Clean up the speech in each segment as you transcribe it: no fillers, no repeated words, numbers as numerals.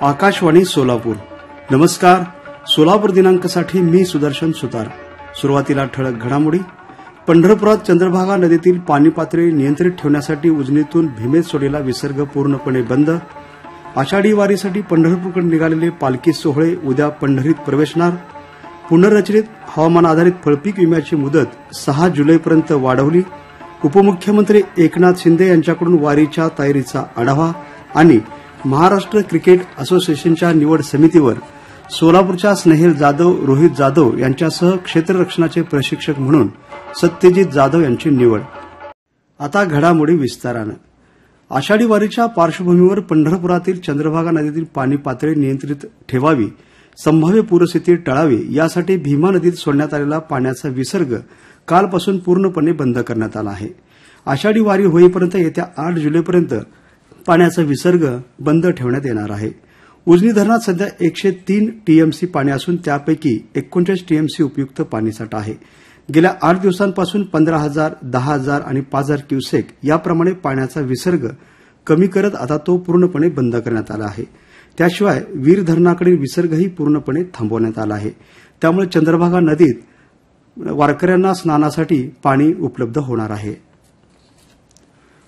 आकाशवाणी सोलापूर. नमस्कार. सोलापूर दिनांकासाठी मी सुदर्शन सुतार. सुरुवातीला ठळक घडामोडी. पंढरपुरात चंद्रभागा नदीतील पाणी पातळी नियंत्रित ठेवण्यासाठी उजनीतून भीमेत सोडलेला विसर्ग पूर्णपणे बंद. आषाढी वारीसाठी पंढरपूरकडे निघालेले पालखी सोहळे उद्या पंढरीत प्रवेशणार. पुनर्रचनेत हवामान आधारित फळपीक विम्याची मुदत 6 जुलैपर्यंत वाढवली. उपमुख्यमंत्री एकनाथ शिंदे यांच्याकडून वारीच्या तयारीचा आढावा. आणि महाराष्ट्र क्रिकेट असोसिएशनच्या निवड समितीवर सोलापूरच्या स्नेहल जाधव, रोहित जाधव यांच्यासह क्षेत्ररक्षणाचे प्रशिक्षक म्हणून सत्यजित जाधव यांची निवड. आता घडामोडी विस्तारानं. आषाढी वारीच्या पार्श्वभूमीवर पंढरपुरातील चंद्रभागा नदीतील पाणी पातळी नियंत्रित ठेवावी, संभाव्य पूरस्थिती टळावी यासाठी भीमा नदीत सोडण्यात आलेला पाण्याचा विसर्ग कालपासून पूर्णपणे बंद करण्यात आला आहे. आषाढी वारी होईपर्यंत येत्या 8 जुलैपर्यंत पाण्याचा विसर्ग बंद ठेवण्यात येणार आहे. उजनी धरणात सध्या 103 टीएमसी पाणी असून त्यापैकी 39 टीएमसी उपयुक्त पाणीसाठा आहे. गेल्या 8 दिवसांपासून 15,000, 10,000 आणि 5,000 क्युसेक याप्रमाणे पाण्याचा विसर्ग कमी करत आता तो पूर्णपणे बंद करण्यात आला आहे. त्याशिवाय वीर धरणाकडील विसर्गही पूर्णपणे थांबवण्यात आला आहे. त्यामुळे चंद्रभागा नदीत वारकऱ्यांना स्नानासाठी पाणी उपलब्ध होणार आहे.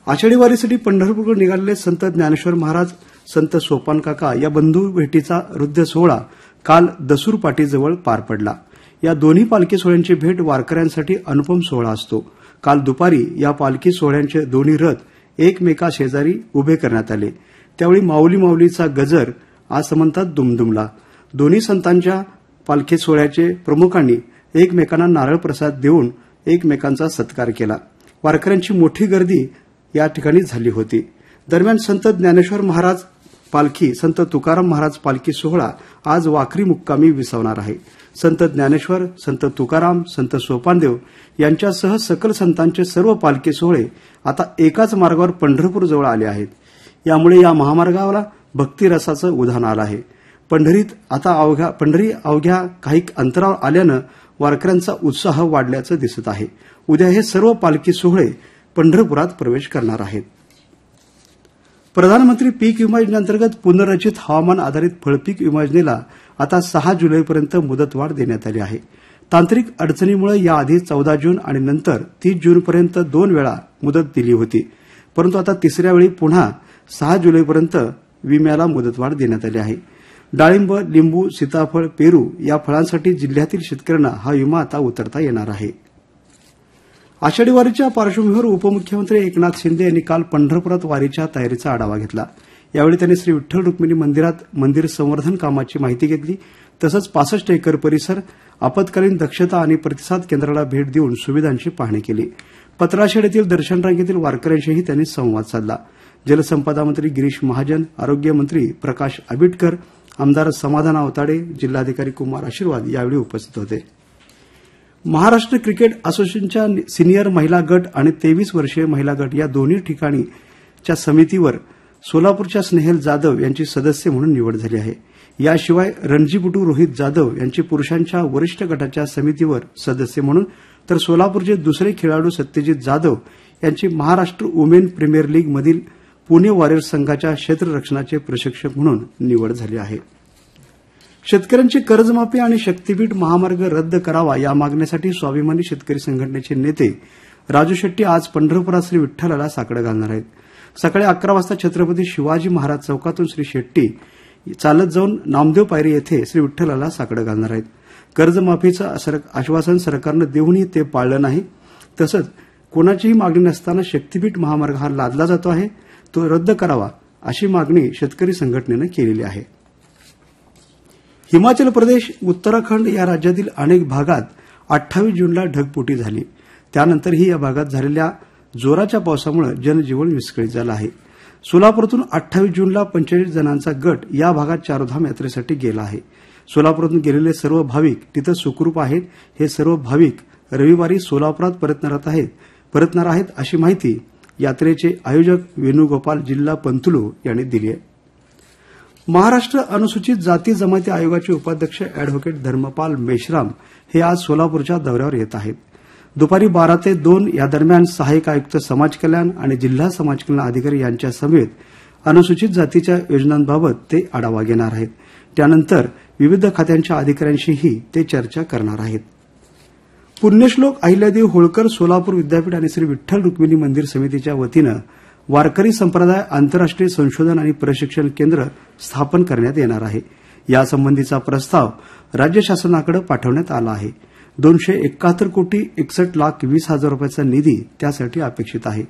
आषाढी वारीसाठी पंढरपूरकडे निघालेले संत ज्ञानेश्वर महाराज, संत सोपान काका या बंधू भेटीचा हृदय सोहळा काल दसूर पाटीजवळ पार पडला. या दोन्ही पालखी सोहळ्यांची भेट वारकऱ्यांसाठी अनुपम सोहळा असतो. काल दुपारी या पालखी सोहळ्यांचे दोन्ही रथ एकमेकाशेजारी उभे करण्यात आले. त्यावेळी माऊली माऊलीचा गजर आसमंतात दुमदुमला. दोन्ही संतांच्या पालखी सोहळ्याचे प्रमुखांनी एकमेकांना नारळ प्रसाद देऊन एकमेकांचा सत्कार केला. वारकऱ्यांची मोठी गर्दी या ठिकाणी झाली होती. दरम्यान संत ज्ञानेश्वर महाराज पालखी, संत तुकाराम महाराज पालखी सोहळा आज वाखरी मुक्कामी विसावणार आहे. संत ज्ञानेश्वर, संत तुकाराम, संत सोपानदेव यांच्यासह सकल संतांचे सर्व पालखी सोहळे आता एकाच मार्गावर पंढरपूर जवळ आले आहेत. यामुळे या महामार्गाला भक्तिरसाचं उधाण आलं आहे. पंढरी अवघ्या काही अंतरावर आल्यानं वारकऱ्यांचा उत्साह वाढल्याचं दिसत आहे. उद्या हे सर्व पालखी सोहळे पंढरपुरात प्रवेश करणार आहेत. प्रधानमंत्री पीक विमा योजनेअंतर्गत पुनर्रचित हवामान आधारित फळपीक विमा योजनेला आता 6 जुलैपर्यंत मुदतवाढ देण्यात आली आहे. तांत्रिक अडचणीमुळे याआधी 14 जून आणि नंतर 30 जूनपर्यंत 2 वेळा मुदत दिली होती. परंतु आता तिसऱ्या वेळी पुन्हा 6 जुलैपर्यंत विम्याला मुदतवाढ देण्यात आली आहे. डाळिंब, लिंबू, सीताफळ, पेरू या फळांसाठी जिल्ह्यातील शेतकऱ्यांना हा विमा आता उतरता येणार आहे. आषाढी वारीच्या पार्श्वभूमीवर उपमुख्यमंत्री एकनाथ शिंदे यांनी काल पंढरपुरात वारीच्या तयारीचा आढावा घेतला. यावेळी त्यांनी श्री विठ्ठल रुक्मिणी मंदिरात मंदिर संवर्धन कामाची माहिती घेतली. तसंच 65 एकर परिसर, आपत्कालीन दक्षता आणि प्रतिसाद केंद्राला भेट देऊन सुविधांची पाहणी केली. पत्राशेड येथील दर्शन रांगेतील वारकऱ्यांशीही त्यांनी संवाद साधला. जलसंपदा मंत्री गिरीश महाजन, आरोग्यमंत्री प्रकाश आबिटकर, आमदार समाधान आवताडे, जिल्हाधिकारी कुमार आशीर्वाद यावेळी उपस्थित होते. महाराष्ट्र क्रिकेट असोसिएशनच्या सिनियर महिला गट आणि 23 वर्षीय महिला गट या दोन्ही ठिकाणीच्या समितीवर सोलापूरच्या स्नेहल जाधव यांची सदस्य म्हणून निवड झाली आहे. याशिवाय रणजीपटू रोहित जाधव यांची पुरुषांच्या वरिष्ठ गटाच्या समितीवर सदस्य म्हणून, तर सोलापूरचे दुसरे खेळाडू सत्यजित जाधव यांची महाराष्ट्र वुमेन प्रीमियर लीगमधील पुणे वॉरियर्स संघाच्या क्षेत्ररक्षणाचे प्रशिक्षक म्हणून निवड झाली आहे. शेतकऱ्यांची कर्जमाफी आणि शक्तीपीठ महामार्ग रद्द करावा या मागणीसाठी स्वाभिमानी शेतकरी संघटनेचे नेते राजू शेट्टी आज पंढरपुरात श्री विठ्ठलाला साकडं घालणार आहेत. सकाळी 11 वाजता छत्रपती शिवाजी महाराज चौकातून श्री शेट्टी चालत जाऊन नामदेव पायरी येथे श्री विठ्ठलाला साकडं घालणार आहेत. कर्जमाफीचं आश्वासन सरकारनं देऊनही ते पाळलं नाही. तसंच कोणाचीही मागणी नसताना शक्तीपीठ महामार्ग हा लादला जातो आहे, तो रद्द करावा अशी मागणी शेतकरी संघटनेनं केलेली आहे. हिमाचल प्रदेश, उत्तराखंड या राज्यातील अनेक भागात 28 जूनला ढगफुटी झाली. त्यानंतरही या भागात झालेल्या जोराच्या पावसामुळे जनजीवन विस्कळीत झालं आहे. सोलापूरातून 28 जूनला 45 जणांचा गट या भागात चारधाम यात्रेसाठी गेला आहे. सोलापूरातून गेलेले सर्व भाविक तिथं सुखरूप आहेत. हे सर्व भाविक रविवारी सोलापुरात परतणार आहेत अशी माहिती यात्रेचे आयोजक वेणुगोपाल जिल्हा पंतुलू यांनी दिली आहे. महाराष्ट्र अनुसूचित जाती जमाती आयोगाचे उपाध्यक्ष अॅडव्होकेट धर्मपाल मेश्राम हे आज सोलापूरच्या दौऱ्यावर येत आहेत. दुपारी 12 ते 2 या दरम्यान सहाय्यक आयुक्त समाज कल्याण आणि जिल्हा समाज कल्याण अधिकारी यांच्या समेत अनुसूचित जातीच्या योजनांबाबत ते आढावा घेणार आहेत. त्यानंतर विविध खात्यांच्या अधिकाऱ्यांशीही ते चर्चा करणार आहेत. पुण्यश्लोक अहिल्यादेवी होळकर सोलापूर विद्यापीठ आणि श्री विठ्ठल रुक्मिणी मंदिर समितीच्या वतीनं वारकरी संप्रदाय आंतरराष्ट्रीय संशोधन आणि प्रशिक्षण केंद्र स्थापन करण्यात येणार आहे. यासंबंधीचा प्रस्ताव राज्य शासनाकडे पाठवण्यात आला आहे. 271,61,20,00,000 रुपयाचा निधी त्यासाठी अपेक्षित आहे.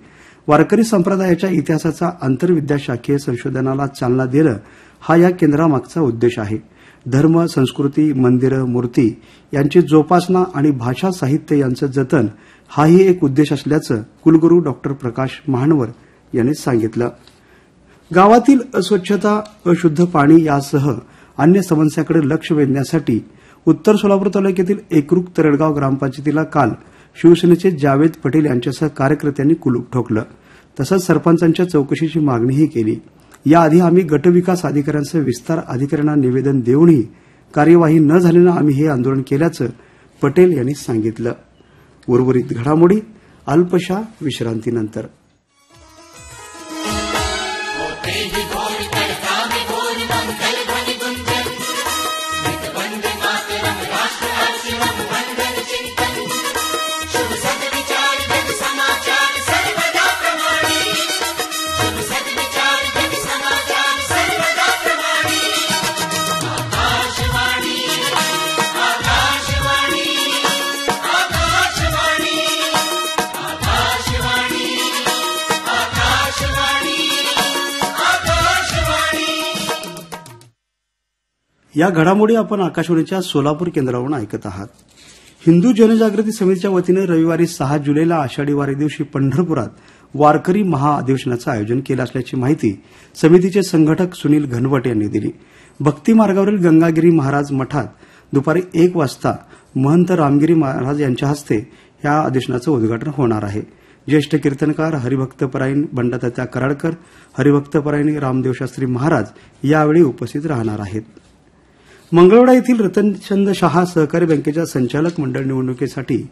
वारकरी संप्रदायाच्या इतिहासाचा आंतरविद्याशाखीय संशोधनाला चालना देणं हा या केंद्रामागचा उद्देश आहे. धर्म, संस्कृती, मंदिरं, मूर्ती यांची जोपासना आणि भाषा साहित्य यांचं जतन हाही एक उद्देश असल्याचं कुलगुरू डॉ. प्रकाश महानवर यांनी सांगितलं. गावातील अस्वच्छता, अशुद्ध पाणी यासह अन्य समस्यांकडे लक्ष वेधण्यासाठी उत्तर सोलापूर तालुक्यातील एकरूख तरडगाव ग्रामपंचायतीला काल शिवसेनेचे जावेद पटेल यांच्यासह कार्यकर्त्यांनी कुलूप ठोकलं. तसंच सरपंचांच्या चौकशीची मागणीही केली. याआधी आम्ही गटविकास अधिकाऱ्यांसह विस्तार अधिकाऱ्यांना निवेदन देऊनही कार्यवाही न झाल्यानं आम्ही हे आंदोलन केल्याचं पटेल यांनी सांगितलं. उर्वरित घडामोडी अल्पशा विश्रांतीनंतर. या घडामोडी आपण आकाशवाणीच्या सोलापूर केंद्रावरून ऐकत आहात. हिंदू जनजागृती समितीच्या वतीनं रविवारी 6 जुलैला आषाढी वारी दिवशी पंढरपुरात वारकरी महाअधिवेशनाचं आयोजन केलं असल्याची माहिती समितीचे संघटक सुनील घनवट यांनी दिली. भक्ती मार्गावरील गंगागिरी महाराज मठात दुपारी 1 वाजता महंत रामगिरी महाराज यांच्या हस्ते या अधिवेशनाचं उद्घाटन होणार आहे. ज्येष्ठ कीर्तनकार हरिभक्तपरायण बंडातात्या कराडकर, हरिभक्तपरायण रामदेव शास्त्री महाराज यावेळी उपस्थित राहणार आहेत. मंगळवेढा येथील रतनचंद शहा सहकारी बँकेच्या संचालक मंडळ निवडणुकीसाठी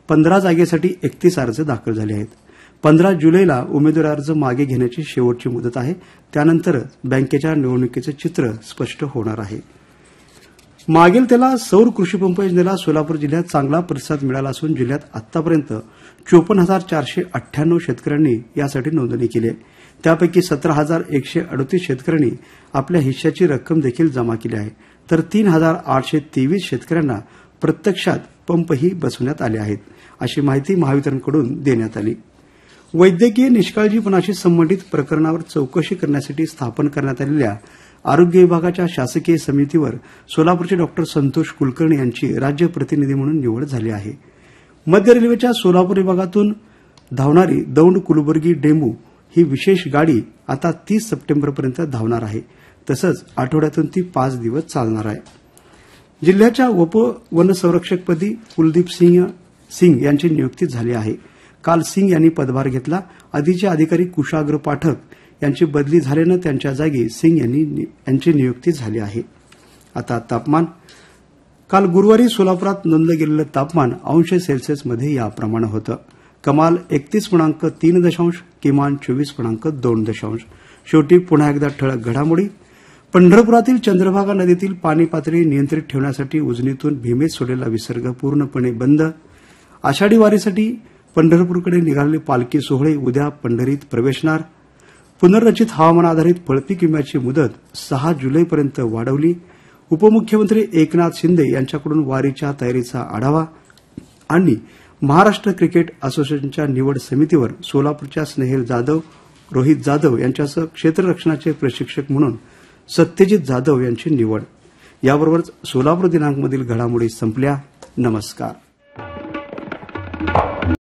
15 जागेसाठी 31 अर्ज दाखल झाले आहेत. 15 जुलैला उमेदवारी अर्ज मागे घेण्याची शेवटची मुदत आहे. त्यानंतरच बँकेच्या निवडणुकीचं चित्र स्पष्ट होणार आहे. मागेल त्याला सौर कृषीपंप योजनेला सोलापूर जिल्ह्यात चांगला प्रतिसाद मिळाला असून जिल्ह्यात आतापर्यंत 54,498 शेतकऱ्यांनी यासाठी नोंदणी केली आहे. त्यापैकी 17,138 शेतकऱ्यांनी आपल्या हिश्श्याची रक्कम देखील जमा केली आहे. तर 3,823 शेतकऱ्यांना प्रत्यक्षात पंपही बसवण्यात आले आहेत, अशी माहिती महावितरणकडून देण्यात आली. वैद्यकीय निष्काळजीपणाशी संबंधित प्रकरणावर चौकशी करण्यासाठी स्थापन करण्यात आलेल्या आरोग्य विभागाच्या शासकीय समितीवर सोलापूरचे डॉ. संतोष कुलकर्णी यांची राज्य प्रतिनिधी म्हणून निवड झाली आहे. मध्य रेल्वेच्या सोलापूर विभागातून धावणारी दौंड कुलबर्गी डेमू ही विशेष गाडी आता 30 सप्टेंबरपर्यंत धावणार आहे. तसंच आठवड्यातून ती 5 दिवस चालणार आहे. जिल्ह्याच्या उपवनसंरक्षकपदी कुलदीप सिंग यांची नियुक्ती झाली आहे. काल सिंग यांनी पदभार घेतला. आधीचे अधिकारी कुशाग्र पाठक यांची बदली झाल्यानं त्यांच्या जागी सिंग यांची नियुक्ती झाली आहे. आता तापमान. काल गुरुवारी सोलापुरात नोंदलं गेलेलं तापमान अंश सेल्सिअसमध्ये याप्रमाणे होतं. कमाल 31.3, किमान 24.2. शेवटी पुन्हा एकदा ठळक घडामोडी. पंढरपुरातील चंद्रभागा नदीतील पाणी पातळी नियंत्रित ठेवण्यासाठी उजनीतून भीमेत सोडलेला विसर्ग पूर्णपणे बंद. आषाढी वारीसाठी पंढरपूरकडे निघालेले पालखी सोहळे उद्या पंढरीत प्रवेशणार. पुनर्रचित हवामान आधारित फळपीक विम्याची मुदत 6 जुलैपर्यंत वाढवली. उपमुख्यमंत्री एकनाथ शिंदे यांच्याकडून वारीच्या तयारीचा आढावा. आणि महाराष्ट्र क्रिकेट असोसिएशनच्या निवड समितीवर सोलापूरच्या स्नेहल जाधव, रोहित जाधव यांच्यासह क्षेत्ररक्षणाचे प्रशिक्षक म्हणून सत्यजित जाधव यांची निवड. याबरोबरच सोलापूर दिनांकमधील घडामोडी संपल्या. नमस्कार.